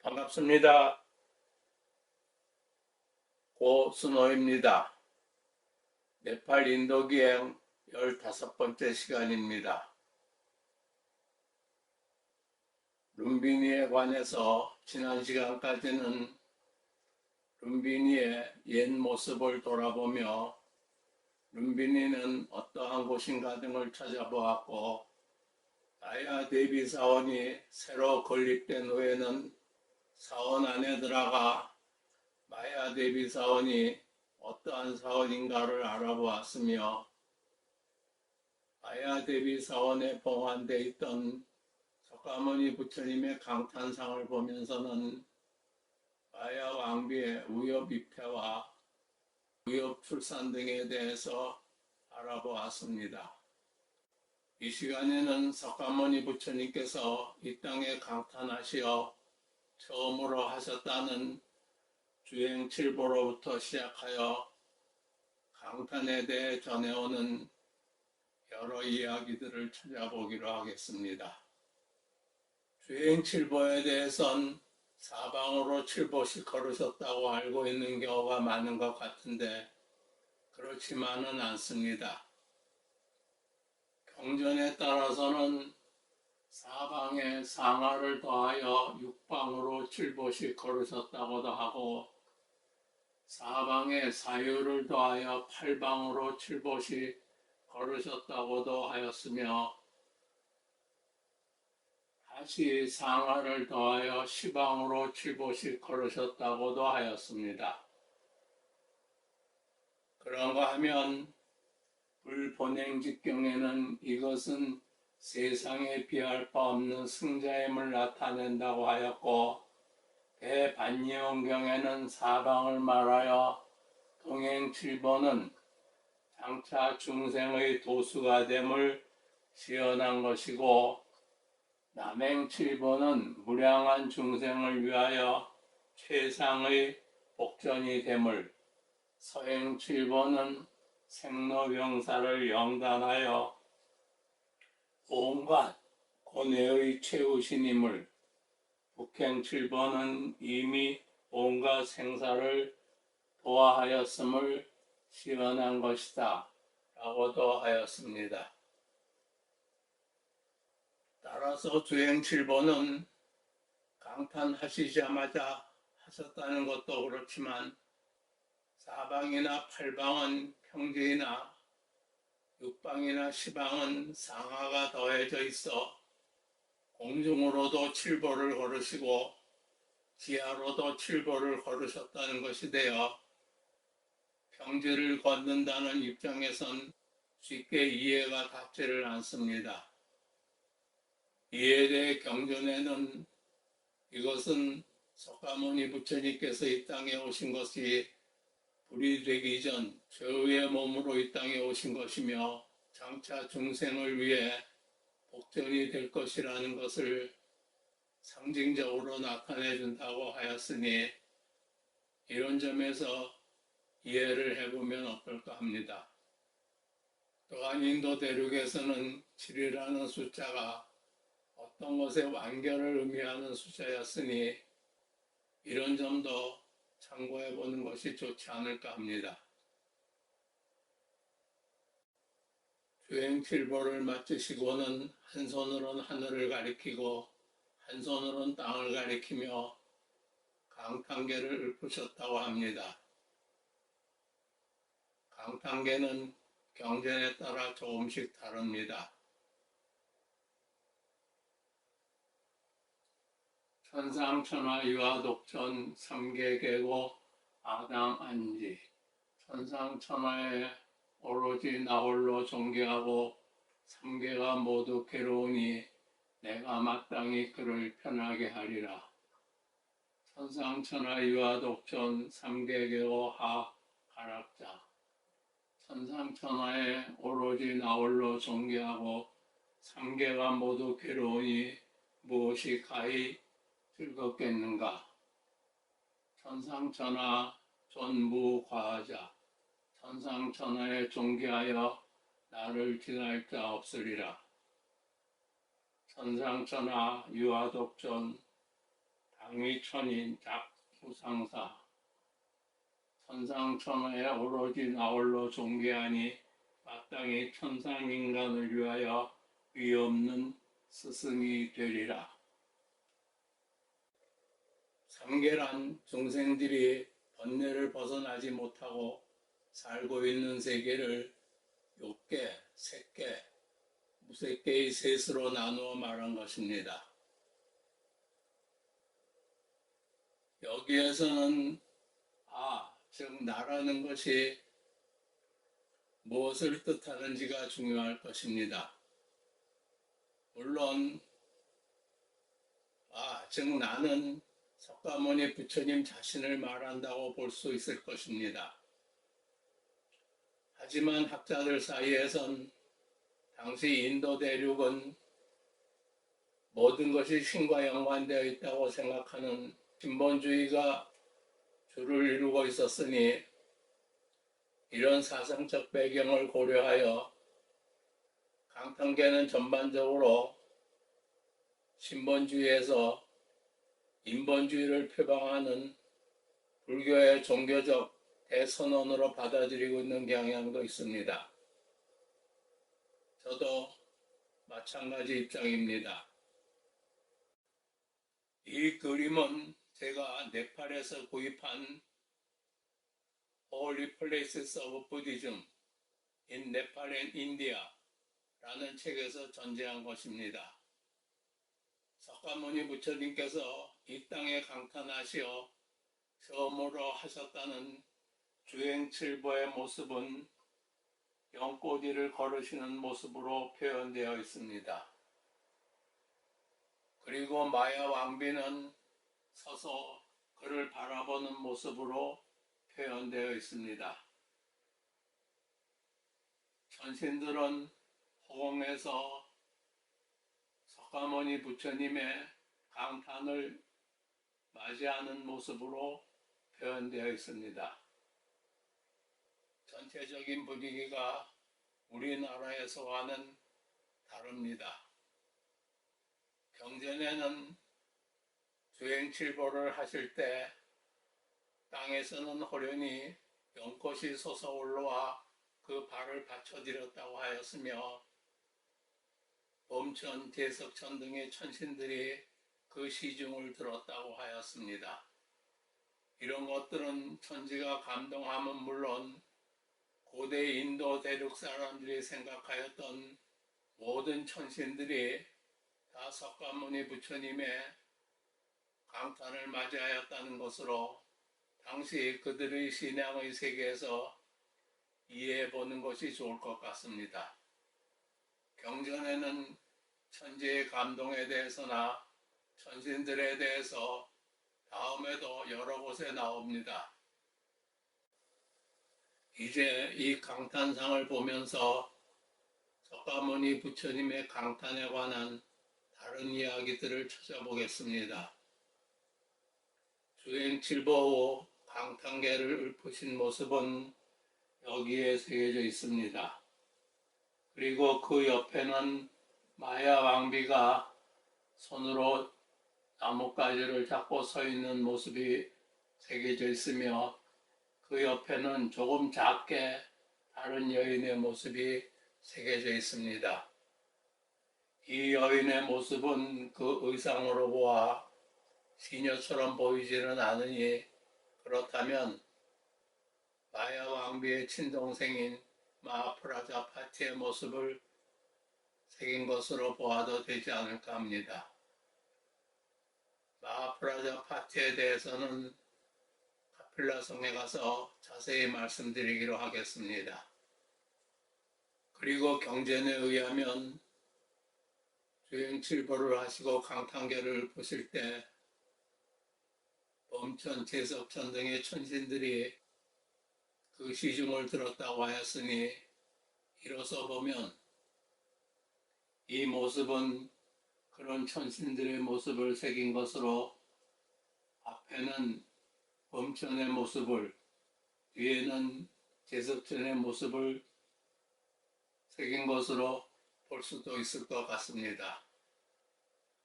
반갑습니다. 고순호입니다. 네팔 인도기행 15번째 시간입니다. 룸비니에 관해서 지난 시간까지는 룸비니의 옛 모습을 돌아보며 룸비니는 어떠한 곳인가 등을 찾아보았고, 나야 대비 사원이 새로 건립된 후에는 사원 안에 들어가 마야 대비 사원이 어떠한 사원인가를 알아보았으며, 마야 대비 사원에 봉안되어 있던 석가모니 부처님의 강탄상을 보면서는 마야 왕비의 우엽 입회와 우엽 출산 등에 대해서 알아보았습니다. 이 시간에는 석가모니 부처님께서 이 땅에 강탄하시어 처음으로 하셨다는 주행칠보로부터 시작하여 강탄에 대해 전해오는 여러 이야기들을 찾아보기로 하겠습니다. 주행칠보에 대해선 사방으로 칠보씩 걸으셨다고 알고 있는 경우가 많은 것 같은데 그렇지만은 않습니다. 경전에 따라서는 사방에 상하를 더하여 육방으로 칠보씩 걸으셨다고도 하고, 사방에 사유를 더하여 팔방으로 칠보씩 걸으셨다고도 하였으며, 다시 상하를 더하여 시방으로 칠보씩 걸으셨다고도 하였습니다. 그런가 하면 불본행직경에는 이것은 세상에 비할 바 없는 승자임을 나타낸다고 하였고, 대반예원경에는 사방을 말하여 동행칠보는 장차 중생의 도수가 됨을 시연한 것이고, 남행칠보는 무량한 중생을 위하여 최상의 복전이 됨을, 서행칠보는 생로병사를 영단하여 온갖 고뇌의 채우신임을, 북행칠보는 이미 온갖 생사를 도화하였음을 시연한 것이다 라고도 하였습니다. 따라서 주행칠보는 강탄하시자마자 하셨다는 것도 그렇지만 사방이나 팔방은 평지이나 육방이나 시방은 상하가 더해져 있어 공중으로도 칠보를 걸으시고 지하로도 칠보를 걸으셨다는 것이 되어 평지를 걷는다는 입장에선 쉽게 이해가 닿지를 않습니다. 이에 대해 경전에는 이것은 석가모니 부처님께서 이 땅에 오신 것이 불이 되기 전 최후의 몸으로 이 땅에 오신 것이며 장차 중생을 위해 복전이 될 것이라는 것을 상징적으로 나타내 준다고 하였으니, 이런 점에서 이해를 해보면 어떨까 합니다. 또한 인도 대륙에서는 7이라는 숫자가 어떤 것의 완결을 의미하는 숫자였으니 이런 점도 참고해 보는 것이 좋지 않을까 합니다. 주행칠보를 마치시고는 한 손으로는 하늘을 가리키고 한 손으로는 땅을 가리키며 강탄계를 읊으셨다고 합니다. 강탄계는 경전에 따라 조금씩 다릅니다. 천상천하 유화독전 삼계계고 아당안지, 천상천하에 오로지 나 홀로 존귀하고 삼계가 모두 괴로우니 내가 마땅히 그를 편하게 하리라. 천상천하 유화독전 삼계계고 하 가락자, 천상천하에 오로지 나 홀로 존귀하고 삼계가 모두 괴로우니 무엇이 가히 즐겁겠는가. 천상천하 존무과하자, 천상천하에 존귀하여 나를 지날 자 없으리라. 천상천하 유화독존 당위천인 작부상사 천상천하에 오로지 나홀로 존귀하니 마땅히 천상인간을 위하여 위없는 스승이 되리라. 삼계란 중생들이 번뇌를 벗어나지 못하고 살고 있는 세계를 욕계, 색계, 무색계의 셋으로 나누어 말한 것입니다. 여기에서는 즉 나라는 것이 무엇을 뜻하는지가 중요할 것입니다. 물론 즉 나는 석가모니 부처님 자신을 말한다고 볼 수 있을 것입니다. 하지만 학자들 사이에선 당시 인도 대륙은 모든 것이 신과 연관되어 있다고 생각하는 신본주의가 주를 이루고 있었으니 이런 사상적 배경을 고려하여 강탄계는 전반적으로 신본주의에서 인본주의를 표방하는 불교의 종교적 대선언으로 받아들이고 있는 경향도 있습니다. 저도 마찬가지 입장입니다. 이 그림은 제가 네팔에서 구입한 Holy Places of Buddhism in Nepal and India 라는 책에서 전제한 것입니다. 석가모니 부처님께서 이 땅에 강탄하시어 처음으로 하셨다는 주행칠보의 모습은 연꽃이를 걸으시는 모습으로 표현되어 있습니다. 그리고 마야 왕비는 서서 그를 바라보는 모습으로 표현되어 있습니다. 천신들은 호공에서 석가모니 부처님의 강탄을 맞이하는 모습으로 표현되어 있습니다. 전체적인 분위기가 우리나라에서와는 다릅니다. 경전에는 주행칠보를 하실 때 땅에서는 호련히 연꽃이 솟아올라와 그 발을 받쳐드렸다고 하였으며 범천, 대석천 등의 천신들이 그 시중을 들었다고 하였습니다. 이런 것들은 천지가 감동함은 물론 고대 인도 대륙 사람들이 생각하였던 모든 천신들이 다 석가모니 부처님의 강탄을 맞이하였다는 것으로 당시 그들의 신앙의 세계에서 이해해 보는 것이 좋을 것 같습니다. 경전에는 천지의 감동에 대해서나 천신들에 대해서 다음에도 여러 곳에 나옵니다. 이제 이 강탄상을 보면서 석가모니 부처님의 강탄에 관한 다른 이야기들을 찾아보겠습니다. 주행칠보 후 강탄계를 읊으신 모습은 여기에 새겨져 있습니다. 그리고 그 옆에는 마야 왕비가 손으로 나뭇가지를 잡고 서 있는 모습이 새겨져 있으며 그 옆에는 조금 작게 다른 여인의 모습이 새겨져 있습니다. 이 여인의 모습은 그 의상으로 보아 시녀처럼 보이지는 않으니 그렇다면 마야 왕비의 친동생인 마하프라자파티의 모습을 새긴 것으로 보아도 되지 않을까 합니다. 마하프라자파티에 대해서는 카필라성에 가서 자세히 말씀드리기로 하겠습니다. 그리고 경전에 의하면 주행칠보를 하시고 강탄계를 보실 때 범천, 제석천 등의 천신들이 그 시중을 들었다고 하였으니 이로써 보면 이 모습은 그런 천신들의 모습을 새긴 것으로 앞에는 범천의 모습을 뒤에는 제석천의 모습을 새긴 것으로 볼 수도 있을 것 같습니다.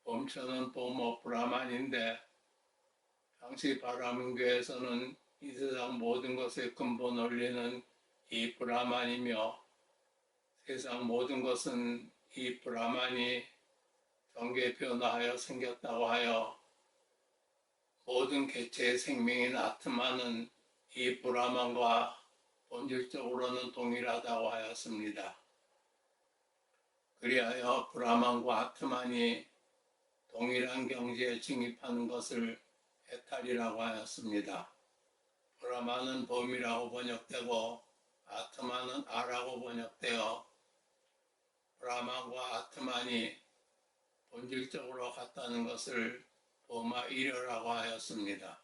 범천은 봄 오프라만인데 당시 바라문교에서는 이 세상 모든 것의 근본 원리는 이 브라만이며 세상 모든 것은 이 브라만이 경계 변화하여 생겼다고 하여 모든 개체의 생명인 아트마는 이 브라만과 본질적으로는 동일하다고 하였습니다. 그리하여 브라만과 아트만이 동일한 경지에 진입하는 것을 해탈이라고 하였습니다. 브라만은 범이라고 번역되고 아트만은 아라고 번역되어 브라만과 아트만이 본질적으로 같다는 것을 버마이려라고 하였습니다.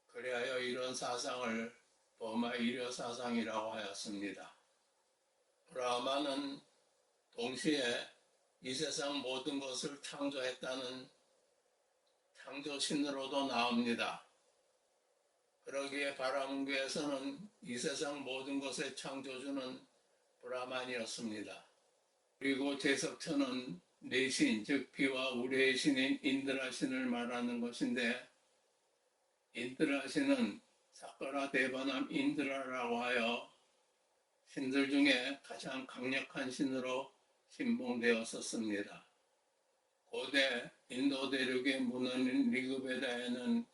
그리하여 이런 사상을 버마이려 사상이라고 하였습니다. 브라만은 동시에 이 세상 모든 것을 창조했다는 창조신으로도 나옵니다. 그러기에 바라문교에서는 이 세상 모든 것의 창조주는 브라만이었습니다. 그리고 제석천은 내신, 즉 비와 우레의 신인 인드라신을 말하는 것인데, 인드라신은 사카라 데바남 인드라라고 하여 신들 중에 가장 강력한 신으로 신봉되었었습니다. 고대 인도 대륙의 문헌인 리그베다에는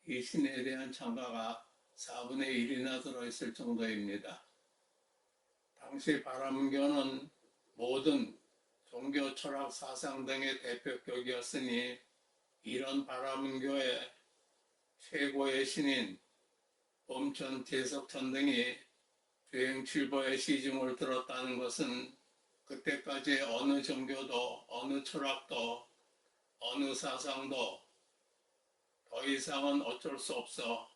이 신에 대한 창가가 4분의 1이나 들어있을 정도입니다. 당시 바라문교는 모든 종교, 철학, 사상 등의 대표격이었으니 이런 바라문교의 최고의 신인 범천, 제석천 등이 주행칠보의 시중을 들었다는 것은 그때까지 어느 종교도, 어느 철학도, 어느 사상도 더 이상은 어쩔 수 없어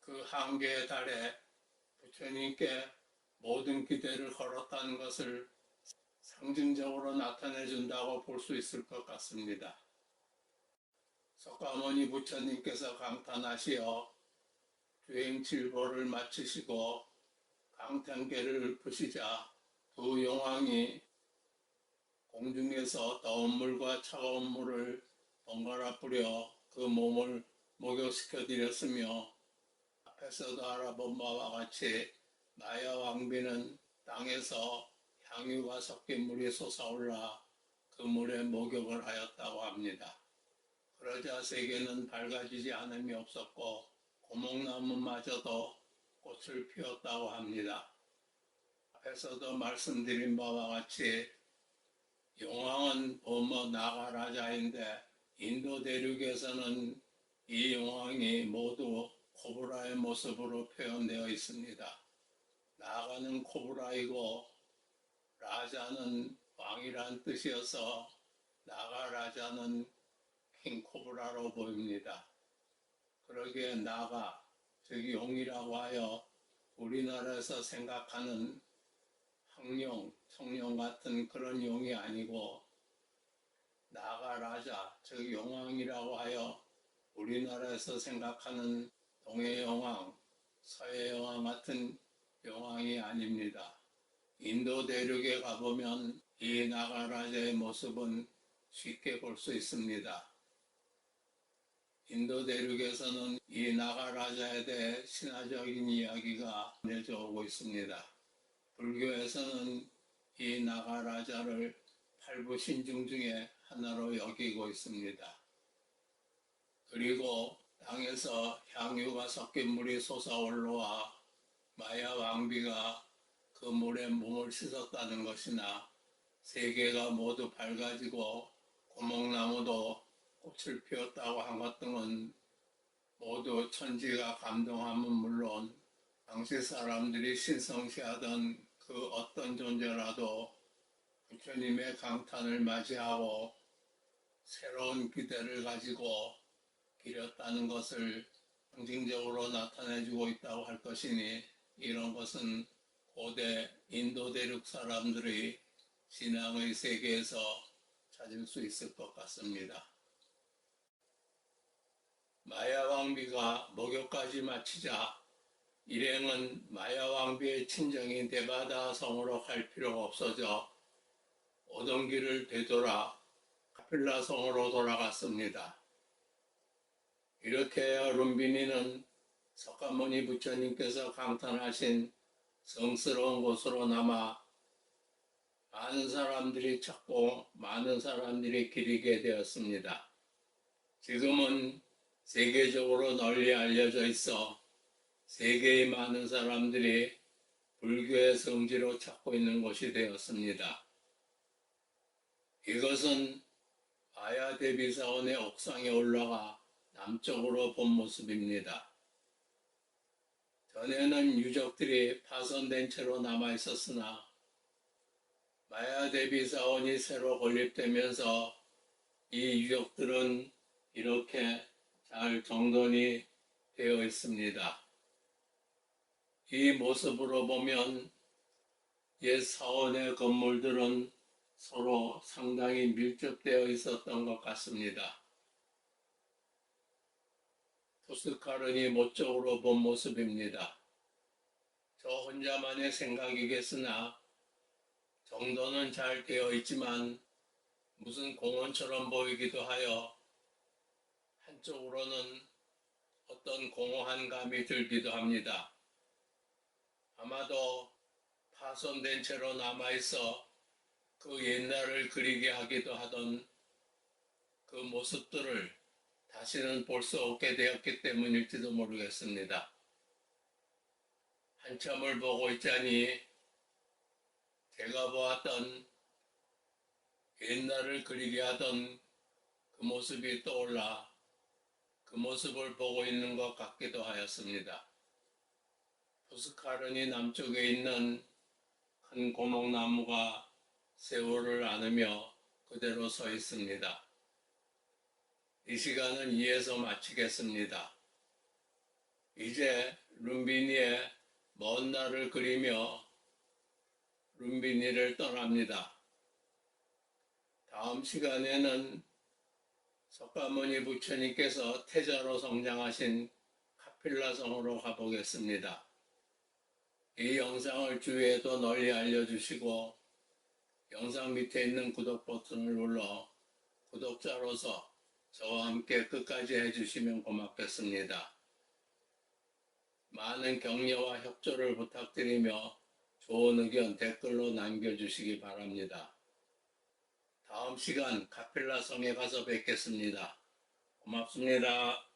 그 한계에 달해 부처님께 모든 기대를 걸었다는 것을 상징적으로 나타내 준다고 볼 수 있을 것 같습니다. 석가모니 부처님께서 강탄하시어 주행칠보를 마치시고 강탄계를 읊으시자 두 용왕이 공중에서 더운 물과 차가운 물을 번갈아 뿌려 그 몸을 목욕시켜 드렸으며 앞에서도 알아본 바와 같이 마야 왕비는 땅에서 향유가 섞인 물이 솟아올라 그 물에 목욕을 하였다고 합니다. 그러자 세계는 밝아지지 않음이 없었고 고목나무마저도 꽃을 피웠다고 합니다. 앞에서도 말씀드린 바와 같이 용왕은 버머 나가라자인데 인도 대륙에서는 이 용왕이 모두 코브라의 모습으로 표현되어 있습니다. 나가는 코브라이고 라자는 왕이란 뜻이어서 나가라자는 킹코브라로 보입니다. 그러기에 나가, 즉 용이라고 하여 우리나라에서 생각하는 황룡, 청룡 같은 그런 용이 아니고 나가라자, 즉 용왕이라고 하여 우리나라에서 생각하는 동해용왕, 서해용왕 같은 용왕이 아닙니다. 인도 대륙에 가보면 이 나가라자의 모습은 쉽게 볼 수 있습니다. 인도 대륙에서는 이 나가라자에 대해 신화적인 이야기가 전해져 오고 있습니다. 불교에서는 이 나가라자를 팔부신중 중에 하나로 여기고 있습니다. 그리고 땅에서 향유가 섞인 물이 솟아올라와 마야 왕비가 그 물에 몸을 씻었다는 것이나 세계가 모두 밝아지고 고목나무도 꽃을 피웠다고 한 것 등은 모두 천지가 감동함은 물론 당시 사람들이 신성시하던 그 어떤 존재라도 부처님의 강탄을 맞이하고 새로운 기대를 가지고 기렸다는 것을 상징적으로 나타내주고 있다고 할 것이니 이런 것은 고대 인도 대륙 사람들의 신앙의 세계에서 찾을 수 있을 것 같습니다. 마야 왕비가 목욕까지 마치자 일행은 마야 왕비의 친정인 데바다 성으로 갈 필요가 없어져 오던 길을 되돌아 카필라 성으로 돌아갔습니다. 이렇게 해야 룸비니는 석가모니 부처님께서 강탄하신 성스러운 곳으로 남아 많은 사람들이 찾고 많은 사람들이 기리게 되었습니다. 지금은 세계적으로 널리 알려져 있어 세계의 많은 사람들이 불교의 성지로 찾고 있는 곳이 되었습니다. 이것은 마야대비사원의 옥상에 올라가 남쪽으로 본 모습입니다. 전에는 유적들이 파손된 채로 남아 있었으나 마야대비사원이 새로 건립되면서 이 유적들은 이렇게 잘 정돈이 되어 있습니다. 이 모습으로 보면 옛 사원의 건물들은 서로 상당히 밀접되어 있었던 것 같습니다. 푸스카른이 모쪽으로 본 모습입니다. 저 혼자만의 생각이겠으나 정돈은 잘 되어 있지만 무슨 공원처럼 보이기도 하여 한쪽으로는 어떤 공허한 감이 들기도 합니다. 아마도 파손된 채로 남아있어 그 옛날을 그리게 하기도 하던 그 모습들을 다시는 볼 수 없게 되었기 때문일지도 모르겠습니다. 한참을 보고 있자니 제가 보았던 옛날을 그리게 하던 그 모습이 떠올라 그 모습을 보고 있는 것 같기도 하였습니다. 푸스카른이 남쪽에 있는 큰 고목나무가 세월을 안으며 그대로 서 있습니다. 이 시간은 이에서 마치겠습니다. 이제 룸비니의 먼 날을 그리며 룸비니를 떠납니다. 다음 시간에는 석가모니 부처님께서 태자로 성장하신 카필라성으로 가보겠습니다. 이 영상을 주위에도 널리 알려주시고 영상 밑에 있는 구독 버튼을 눌러 구독자로서 저와 함께 끝까지 해주시면 고맙겠습니다. 많은 격려와 협조를 부탁드리며 좋은 의견 댓글로 남겨주시기 바랍니다. 다음 시간 카필라성에 가서 뵙겠습니다. 고맙습니다.